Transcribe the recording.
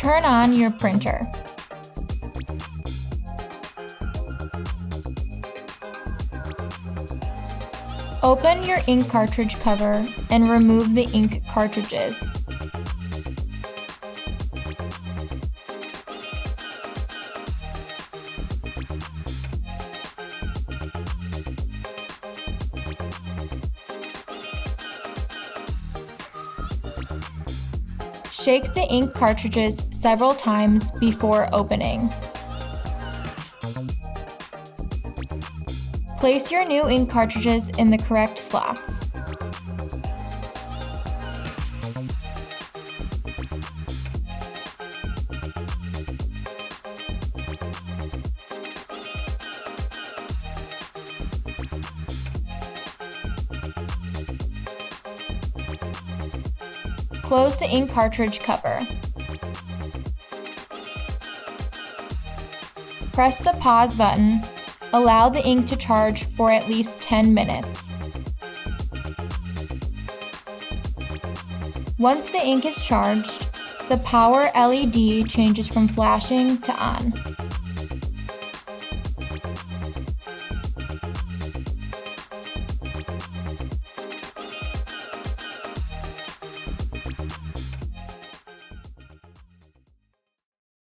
turn on your printer. Open your ink cartridge cover and remove the ink cartridges. Shake the ink cartridges several times before opening. Place your new ink cartridges in the correct slots. Close the ink cartridge cover. Press the pause button. Allow the ink to charge for at least 10 minutes. Once the ink is charged, the power LED changes from flashing to on.